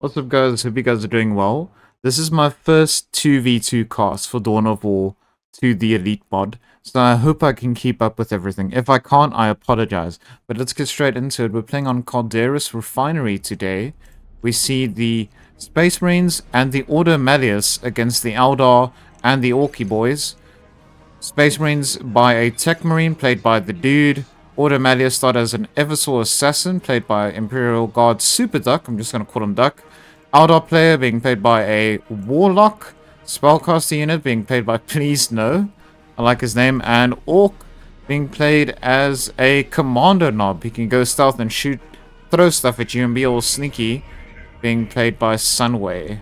What's up, guys? Hope you guys are doing well. This is my first 2v2 cast for Dawn of War to the Elite mod, so I hope I can keep up with everything. If I can't, I apologize. But let's get straight into it. We're playing on Calderis Refinery today. We see the Space Marines and the Ordo Malleus against the Eldar and the Orky boys. Space Marines by a Tech Marine played by the Dude. Ordo Malleus started as an Eversaw Assassin played by Imperial Guard Super Duck. I'm just going to call him Duck. Eldar player being played by a Warlock. Spellcaster unit being played by Please No. I like his name. And Ork being played as a Commando Knob. He can go stealth and shoot, throw stuff at you and be all sneaky. Being played by Sunway.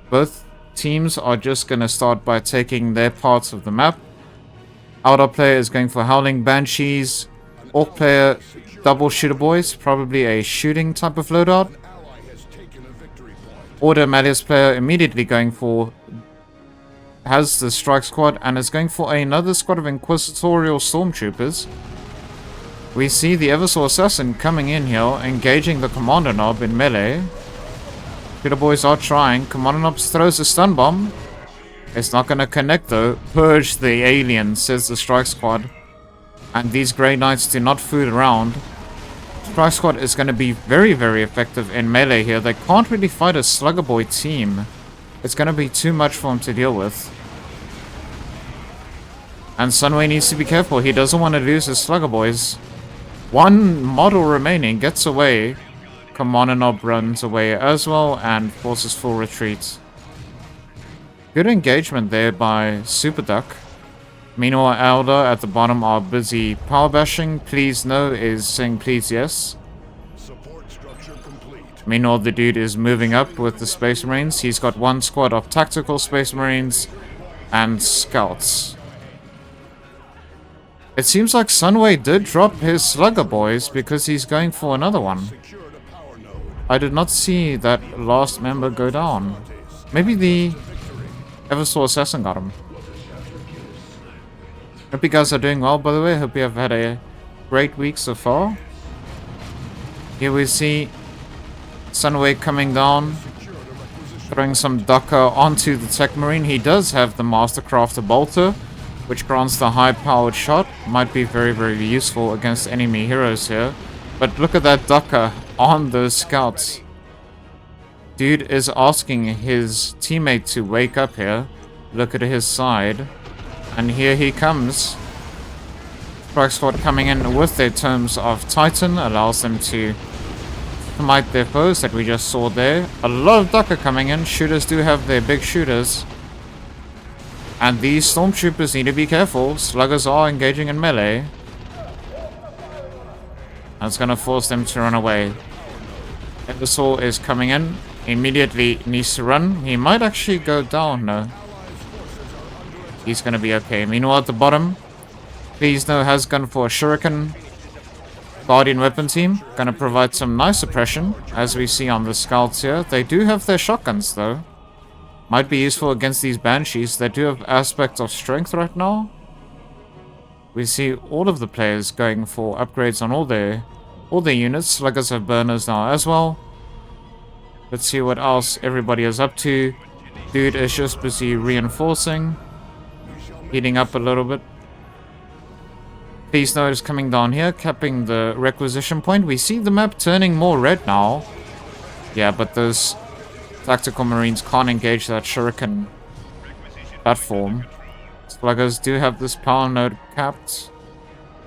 Both teams are just going to start by taking their parts of the map. Eldar player is going for Howling Banshees. Orc player, double shooter boys, probably a shooting type of loadout. Ordo Malleus player immediately going for, has the strike squad and is going for another squad of inquisitorial stormtroopers. We see the Eversaw Assassin coming in here, engaging the Commander Knob in melee. Shooter boys are trying. Commander Knob throws a stun bomb. It's not going to connect though. Purge the alien, says the strike squad. And these Grey Knights do not fool around. Strike Squad is going to be very, very effective in melee here. They can't really fight a Slugger Boy team. It's going to be too much for him to deal with. And Sunway needs to be careful. He doesn't want to lose his Slugger Boys. One model remaining gets away. Commander Knob runs away as well and forces full retreat. Good engagement there by Super Duck. Meanwhile, Eldar at the bottom are busy power bashing. Please no is saying please yes. Meanwhile, the dude is moving up with the Space Marines. He's got one squad of tactical Space Marines and scouts. It seems like Sunway did drop his Slugger Boys because he's going for another one. I did not see that last member go down. Maybe the Eversaw Assassin got him. Hope you guys are doing well, by the way. Hope you have had a great week so far. Here we see Sunway coming down, throwing some Ducker onto the Tech Marine. He does have the Mastercrafter Bolter, which grants the high-powered shot. Might be very, very useful against enemy heroes here. But look at that Ducker on those scouts. Dude is asking his teammate to wake up here. Look at his side. And here he comes. Strike Squad coming in with their terms of Titan. Allows them to smite their foes that we just saw there. A lot of Ducker coming in. Shooters do have their big shooters. And these Stormtroopers need to be careful. Sluggers are engaging in melee. That's going to force them to run away. Eversaw is coming in. Immediately needs to run. He might actually go down, no. He's going to be okay. Meanwhile, at the bottom, Please No has gone for a Shuriken. Guardian weapon team. Going to provide some nice suppression, as we see on the scouts here. They do have their shotguns, though. Might be useful against these Banshees. They do have aspects of strength right now. We see all of the players going for upgrades on all their units. Sluggers have burners now as well. Let's see what else everybody is up to. Dude is just busy reinforcing. Heating up a little bit. Please No is coming down here, capping the requisition point. We see the map turning more red now. Yeah, but those tactical marines can't engage that shuriken platform. Sluggers do have this power node capped.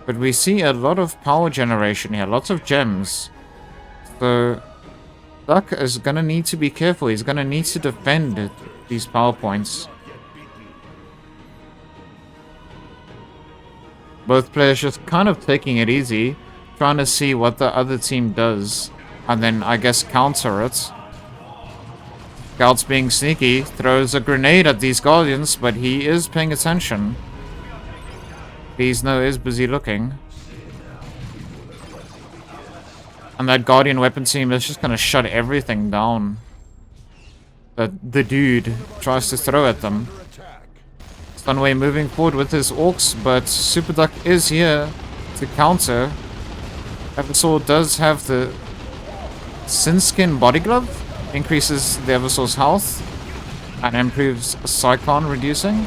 But we see a lot of power generation here, lots of gems. So Duck is gonna need to be careful. He's gonna need to defend these power points. Both players just kind of taking it easy, trying to see what the other team does, and then I guess counter it. Scouts being sneaky, throws a grenade at these Guardians, but he is paying attention. Please No is busy looking. And that Guardian weapon team is just gonna shut everything down that the dude tries to throw at them. Sunway moving forward with his Orks, but Super Duck is here to counter. Eversaw does have the Sinskin body glove. increases the Eversource health and improves Cyclone reducing.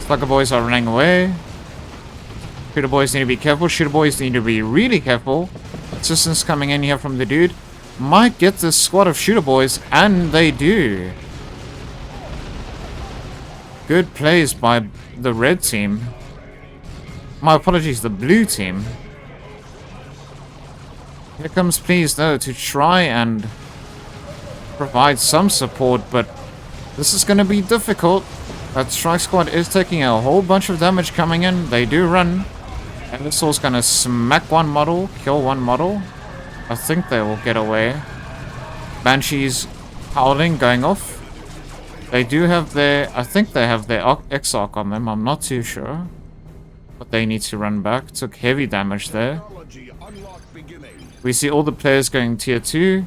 Slugger boys are running away. Shooter boys need to be careful. Shooter boys need to be really careful. Assistance coming in here from the dude. Might get this squad of shooter boys, and they do. Good plays by the red team. My apologies, the blue team. Here comes Please No to try and provide some support, but this is going to be difficult. That strike squad is taking a whole bunch of damage coming in. They do run. And this all's going to smack one model, kill one model. I think they will get away. Banshees howling, going off. They do have their... I think they have their X-Arc on them. I'm not too sure. But they need to run back. Took heavy damage there. We see all the players going tier 2.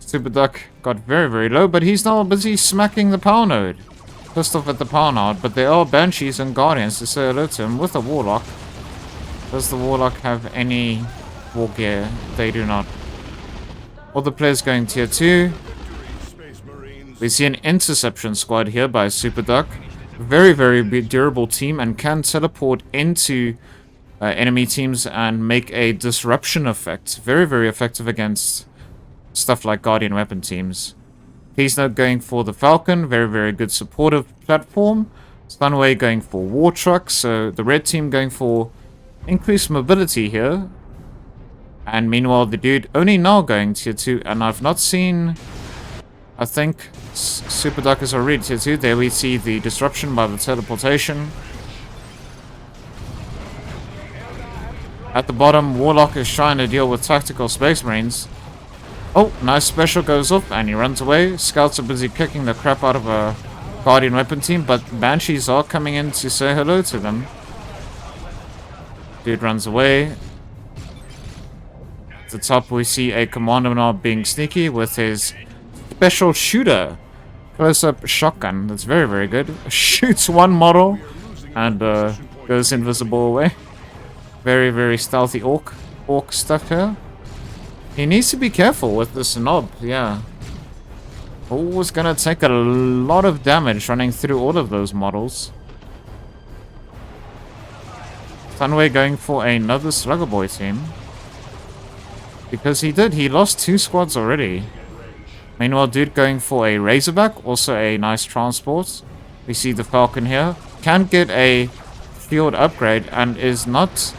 Super Duck got very, very low, but he's now busy smacking the power node. Pissed off at the power node, but there are Banshees and Guardians to say hello to him with a Warlock. Does the Warlock have any war gear? They do not. All the players going tier 2. We see an interception squad here by Super Duck. Very, very durable team and can teleport into enemy teams and make a disruption effect. Very, very effective against stuff like Guardian weapon teams. Please Note going for the Falcon. Very, very good supportive platform. Sunway going for War Truck. So the red team going for increased mobility here. And meanwhile, the dude only now going tier 2. And I've not seen... I think Super Duck is already tier 2. There we see the disruption by the teleportation. At the bottom, Warlock is trying to deal with tactical Space Marines. Oh, nice special goes off and he runs away. Scouts are busy kicking the crap out of a Guardian weapon team, but Banshees are coming in to say hello to them. Dude runs away. At the top we see a Commander now being sneaky with his special shooter. Close-up shotgun. That's very, very good. Shoots one model and goes invisible away. Very, very stealthy orc stuff here. He needs to be careful with this knob, yeah. Always gonna take a lot of damage running through all of those models. Sunway going for another Slugger Boy team. Because he lost 2 squads already. Meanwhile, dude going for a Razorback, also a nice transport. We see the Falcon here. Can get a field upgrade and is not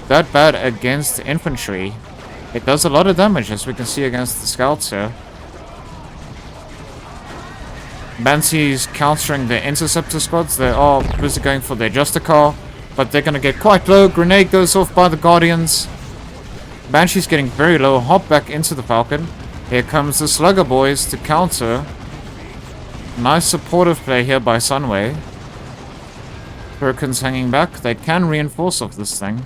that bad against infantry. It does a lot of damage, as we can see against the scouts here. Banshees countering the interceptor squads. They are busy going for their Justicar, but they're going to get quite low. Grenade goes off by the Guardians. Banshees getting very low. Hop back into the Falcon. Here comes the Slugger Boys to counter. Nice supportive play here by Sunway. Hurricanes hanging back. They can reinforce off this thing.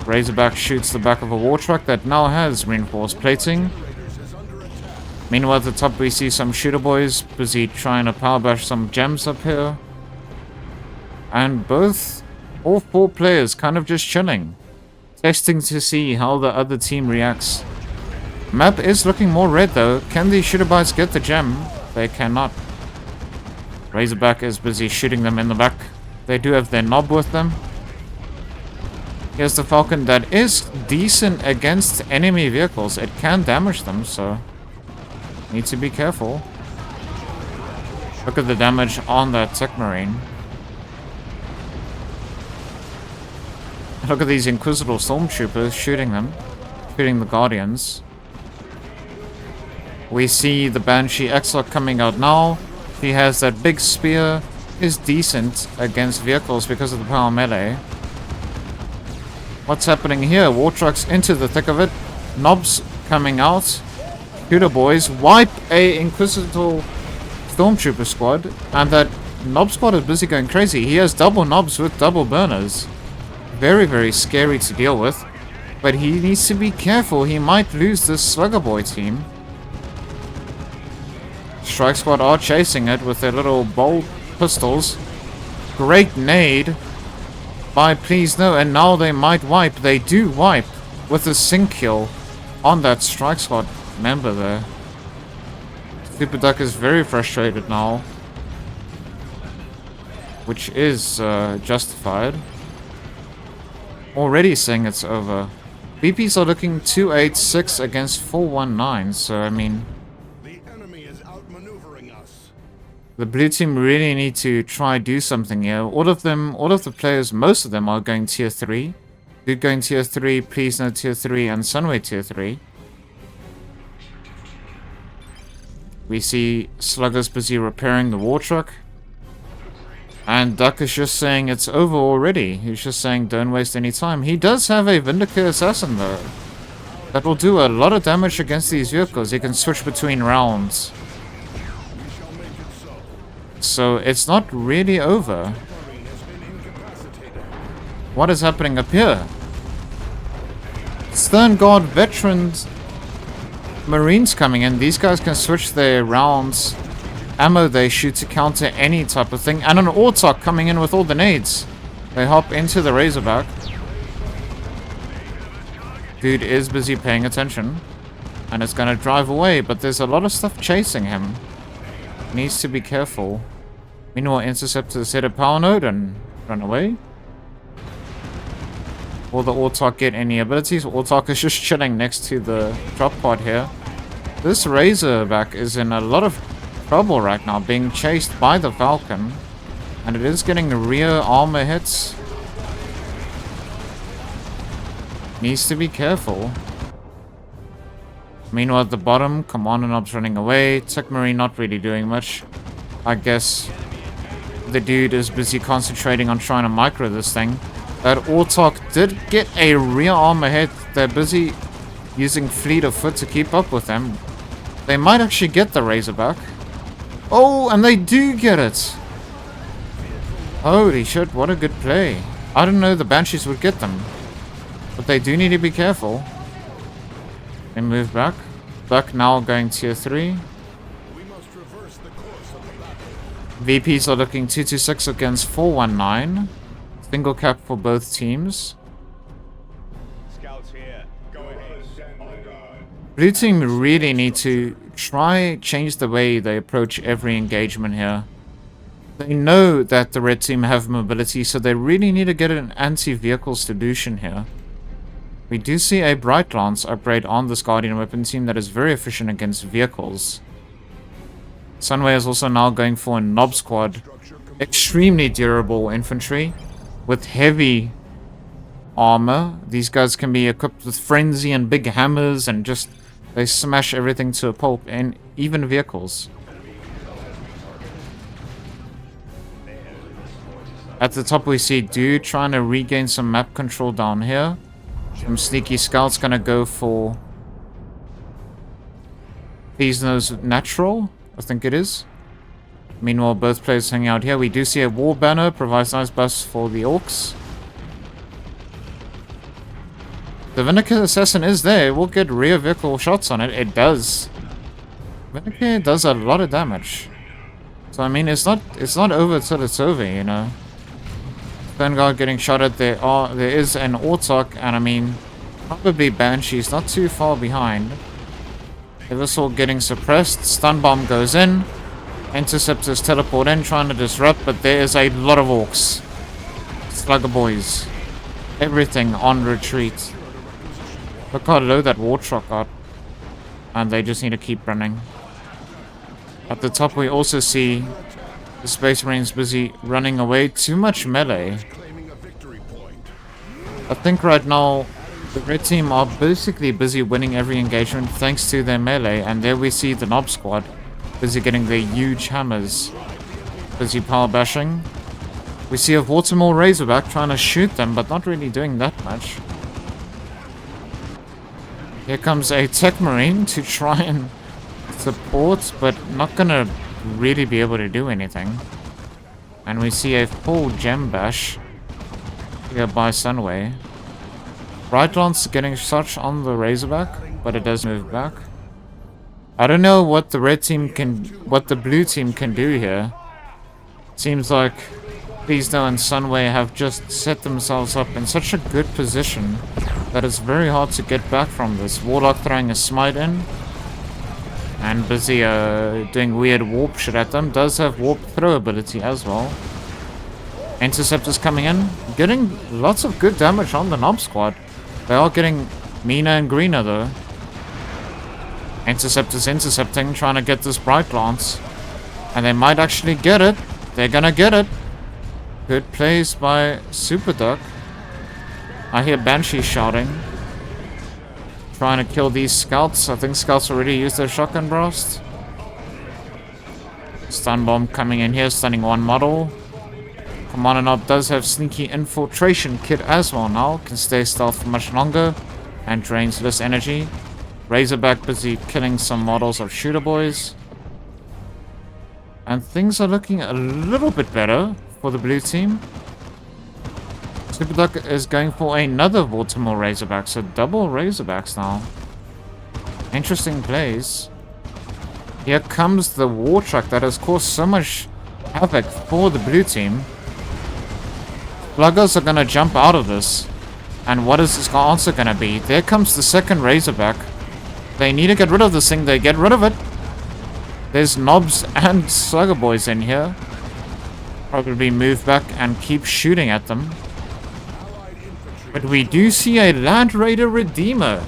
Razorback shoots the back of a war truck that now has reinforced plating. Meanwhile, at the top we see some shooter boys busy trying to power bash some gems up here. And all 4 players kind of just chilling. Testing to see how the other team reacts. Map is looking more red though. Can these shooter boys get the gem? They cannot. Razorback is busy shooting them in the back. They do have their knob with them. Here's the Falcon that is decent against enemy vehicles. It can damage them, so need to be careful. Look at the damage on that Tech Marine. Look at these Inquisitor Stormtroopers shooting them. Shooting the Guardians. We see the Banshee X-Lock coming out now. He has that big spear. Is decent against vehicles because of the power melee. What's happening here? War trucks into the thick of it. Knobs coming out. Shooter boys wipe a Inquisitor Stormtrooper squad. And that knob squad is busy going crazy. He has double knobs with double burners. Very, very scary to deal with. But he needs to be careful. He might lose this Slugger Boy team. Strike squad are chasing it with their little bolt pistols. Great nade by Please No, and now they might wipe. They do wipe. with a sync kill on that strike squad member there. Super Duck is very frustrated now, which is justified. Already saying it's over. BPs are looking 286 against 419, so I mean, The enemy is outmaneuvering us. the blue team really need to try do something here. All of the players, most of them are going tier 3. Dude going tier 3, Please No tier 3, and Sunway tier 3. We see Slugger's busy repairing the war truck. And Duck is just saying it's over already. He's just saying don't waste any time. He does have a Vindicator Assassin though. That will do a lot of damage against these vehicles. He can switch between rounds. So it's not really over. What is happening up here? Stern Guard veterans, Marines coming in. These guys can switch their rounds, ammo they shoot to counter any type of thing. And an Orks coming in with all the nades. They hop into the Razorback. Dude is busy paying attention. And is going to drive away. But there's a lot of stuff chasing him. Needs to be careful. Meanwhile, Interceptors hit a power node and run away. Will the Orks get any abilities? Orks is just chilling next to the drop pod here. This Razorback is in a lot of trouble right now, being chased by the Falcon. And it is getting rear armor hits. Needs to be careful. Meanwhile, at the bottom, Commander Nob's running away. Tech Marine not really doing much. I guess the dude is busy concentrating on trying to micro this thing. That Orks did get a rear armor hit. They're busy using Fleet of Foot to keep up with them. They might actually get the Razorback. Oh, and they do get it. Holy shit, what a good play. I didn't know the Banshees would get them. But they do need to be careful. They move back. Duck now going tier 3. We must reverse the course of the battle. VPs are looking 226 against 419. Single cap for both teams. Scouts here. Go ahead. Stand by guard. Blue team really need to try change the way they approach every engagement here. They know that the red team have mobility, so they really need to get an anti-vehicle solution here. We do see a Bright Lance upgrade on this Guardian weapon team that is very efficient against vehicles. Sunway is also now going for a Nob squad. Extremely durable infantry with heavy armor. These guys can be equipped with frenzy and big hammers and just they smash everything to a pulp, and even vehicles. At the top we see Dude trying to regain some map control down here. Some sneaky scouts gonna go for Please No's natural, I think it is. Meanwhile, both players hanging out here. We do see a war banner, provides nice buffs for the Orks. The Vindicator Assassin is there. It will get rear vehicle shots on it. It does. Vindicator does a lot of damage. So I mean, it's not over till it's over, you know. Vanguard getting shot at. There is an Orks, and I mean, probably Banshee's not too far behind. Eversol getting suppressed. Stun bomb goes in. Interceptors teleport in, trying to disrupt, but there is a lot of Orks. Slugger boys. Everything on retreat. Look how low that war truck got. And they just need to keep running. At the top we also see the Space Marines busy running away. Too much melee. I think right now the red team are basically busy winning every engagement thanks to their melee. And there we see the Nob squad busy getting their huge hammers. Busy power bashing. We see a Watermill Razorback trying to shoot them, but not really doing that much. Here comes a Tech Marine to try and support, but not gonna really be able to do anything. And we see a full gem bash here by Sunway. Bright Lance getting shot on the Razorback, but it does move back. I don't know what the blue team can do here. Seems like Please No and Sunway have just set themselves up in such a good position that is very hard to get back from this. Warlock throwing a smite in. And busy doing weird warp shit at them. Does have warp throw ability as well. Interceptors coming in. Getting lots of good damage on the Nob squad. They are getting meaner and greener though. Interceptors intercepting, trying to get this bright lance. And they might actually get it. They're gonna get it. Good plays by Super Duck. I hear Banshee shouting. Trying to kill these scouts. I think scouts already used their shotgun blast. Stun bomb coming in here, stunning one model. Commander Nob does have sneaky infiltration kit as well now. Can stay stealth for much longer and drains less energy. Razorback busy killing some models of shooter boys. And things are looking a little bit better for the blue team. Super Duck is going for another Baltimore Razorback, so double Razorbacks now. Interesting plays. Here comes the war truck that has caused so much havoc for the blue team. Sluggers are going to jump out of this. And what is this answer going to be? There comes the second Razorback. They need to get rid of this thing. They get rid of it. There's Nobs and Slugger Boys in here. Probably move back and keep shooting at them. But we do see a Land Raider Redeemer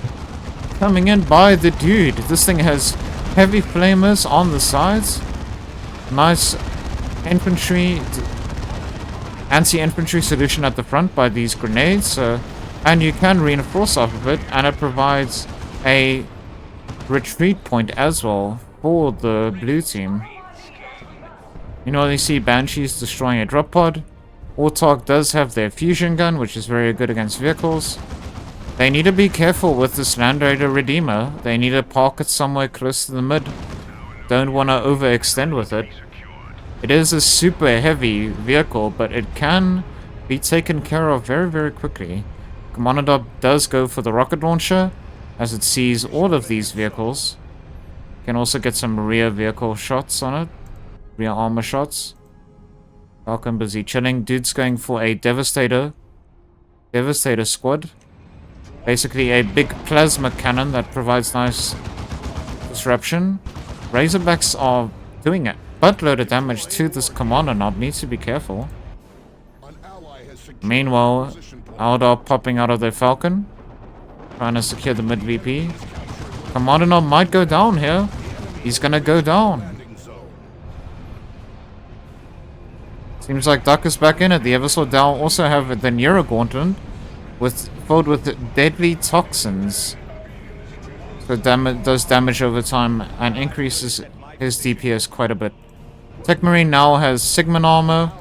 coming in by the dude. This thing has heavy flamers on the sides. Nice infantry, anti-infantry solution at the front by these grenades. And you can reinforce off of it, and it provides a retreat point as well for the blue team. You know, you see Banshees destroying a drop pod. Warthog does have their fusion gun, which is very good against vehicles. They need to be careful with this Land Raider Redeemer. They need to park it somewhere close to the mid. Don't want to overextend with it. It is a super heavy vehicle, but it can be taken care of very, very quickly. Commander Nob does go for the rocket launcher, as it sees all of these vehicles. Can also get some rear vehicle shots on it. Rear armor shots. Falcon busy chilling. Dude's going for a Devastator squad. Basically a big plasma cannon that provides nice disruption. Razorbacks are doing a buttload of damage to this Commander Nob. Needs to be careful. Meanwhile, Eldar popping out of their Falcon. Trying to secure the mid VP. Commander Nob might go down here. He's gonna go down. Seems like Duck is back in it. The Eversaw Dow also have the Neuro Gauntlet filled with deadly toxins. So does damage over time and increases his DPS quite a bit. Tech Marine now has Sigmund armor.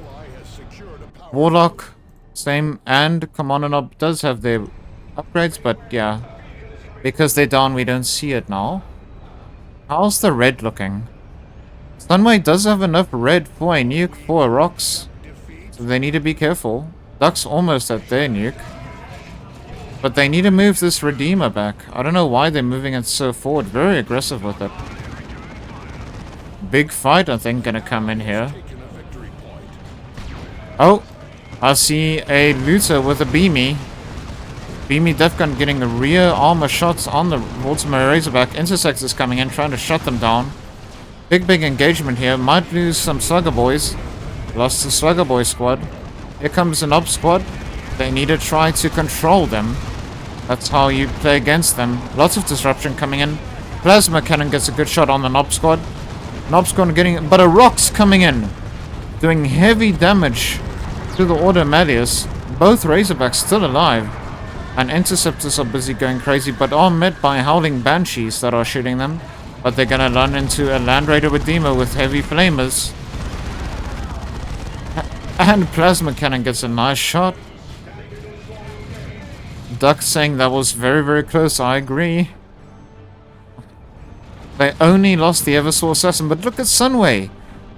Warlock, same, and Commander Nob does have their upgrades, but yeah. Because they're down, we don't see it now. How's the red looking? Sunway does have enough red for a nuke for Orks, so they need to be careful. Duck's almost at their nuke. But they need to move this Redeemer back. I don't know why they're moving it so forward. Very aggressive with it. Big fight, I think, gonna come in here. Oh, I see a looter with a beamy. Beamy Def Gun getting the rear armor shots on the Baltimore Razorback. Intersects is coming in, trying to shut them down. Big engagement here. Might lose some Slugger Boys. Lost the Slugger Boy squad. Here comes an Nob squad. They need to try to control them. That's how you play against them. Lots of disruption coming in. Plasma Cannon gets a good shot on the Nob squad. Nob squad getting... But a Rock's coming in. Doing heavy damage to the Ordo Malleus. Both Razorbacks still alive. And Interceptors are busy going crazy, but are met by Howling Banshees that are shooting them. But they're gonna run into a Land Raider Redeemer with heavy flamers. And Plasma Cannon gets a nice shot. Duck saying that was very, very close. I agree. They only lost the Eversaw Assassin, but look at Sunway.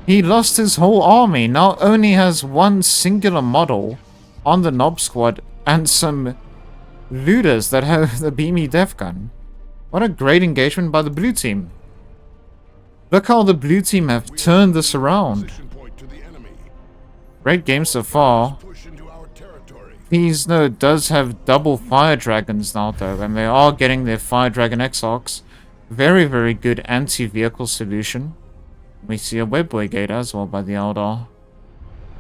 He lost his whole army. Now only has one singular model on the Nob squad and some looters that have the beamy def gun. What a great engagement by the blue team. Look how the blue team have turned this around. Great game so far. Please note, does have double fire dragons now though, and they are getting their fire dragon X-Arcs. Very, very good anti-vehicle solution. We see a web gate as well by the Eldar.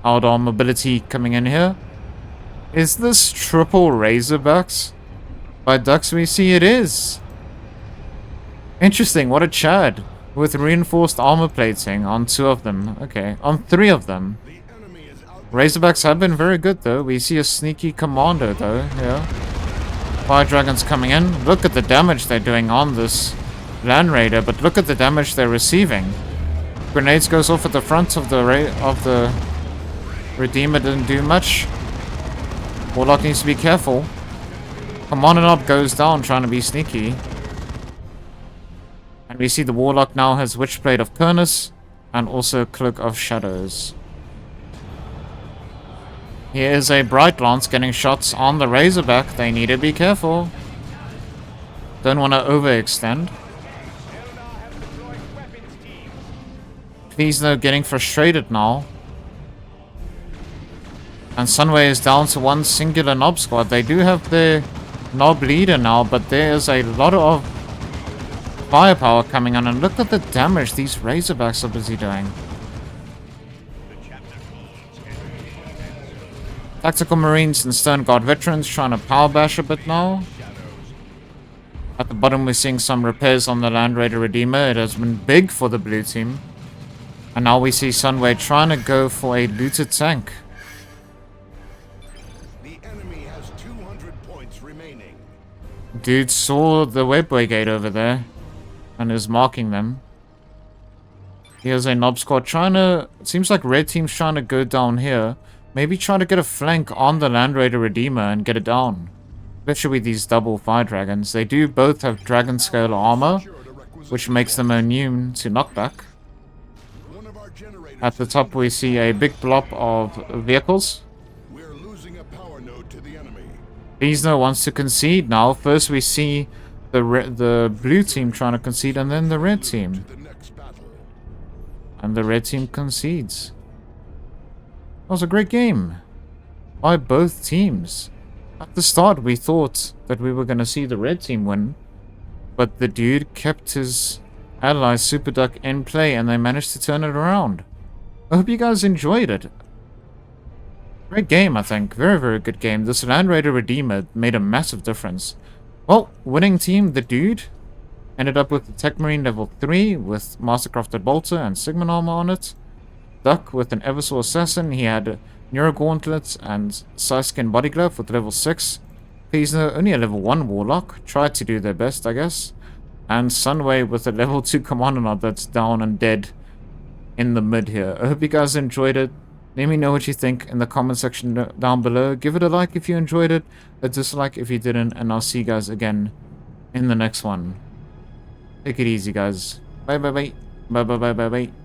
Eldar mobility coming in here. Is this triple Razorbacks? By ducks we see it is. Interesting, what a Chad. With reinforced armor plating on 2 of them. Okay, on 3 of them. Razorbacks have been very good though. We see a sneaky commando though, yeah. Fire dragons coming in. Look at the damage they're doing on this Land Raider, but look at the damage they're receiving. Grenades goes off at the front of the Redeemer, didn't do much. Warlock needs to be careful. Commander Knob goes down trying to be sneaky. And we see the Warlock now has Witchblade of Kernus and also Cloak of Shadows. Here is a Bright Lance getting shots on the Razorback. They need to be careful. Don't want to overextend. Please no getting frustrated now. And Sunway is down to 1 singular Knob squad. They do have their Knob leader now, but there is a lot of firepower coming on. And look at the damage these Razorbacks are busy doing. Tactical Marines and Stern Guard veterans trying to power bash a bit now. At the bottom we're seeing some repairs on the Land Raider Redeemer. It has been big for the blue team. And now we see Sunway trying to go for a looted tank. The enemy has 200 points remaining. Dude saw the webway gate over there and is marking them. Here's a Knob squad trying to... It seems like red team's trying to go down here. Maybe try to get a flank on the Land Raider Redeemer and get it down. Especially these double fire dragons. They do both have dragon scale armor, which makes them immune to knockback. At the top we see a big blob of vehicles. We're losing a power node to the enemy. Beesno wants to concede now. First we see the blue team trying to concede and then the red team. And the red team concedes. That was a great game by both teams. At the start we thought that we were going to see the red team win, but the dude kept his ally Super Duck in play and they managed to turn it around. I hope you guys enjoyed it. Great game, I think. Very, very good game. This Land Raider Redeemer made a massive difference. Well, winning team, the dude, ended up with the Tech Marine level 3 with Mastercrafted Bolter and Sigma armor on it. Duck with an Eversaw Assassin. He had Neuro Gauntlets and Siskin Body Glove with level 6. Peasno, only a level 1 Warlock. Tried to do their best, I guess. And Sunway with a level 2 Commander Knob that's down and dead in the mid here. I hope you guys enjoyed it. Let me know what you think in the comment section down below. Give it a like if you enjoyed it, a dislike if you didn't, and I'll see you guys again in the next one. Take it easy, guys. Bye, bye, bye. Bye, bye, bye, bye, bye.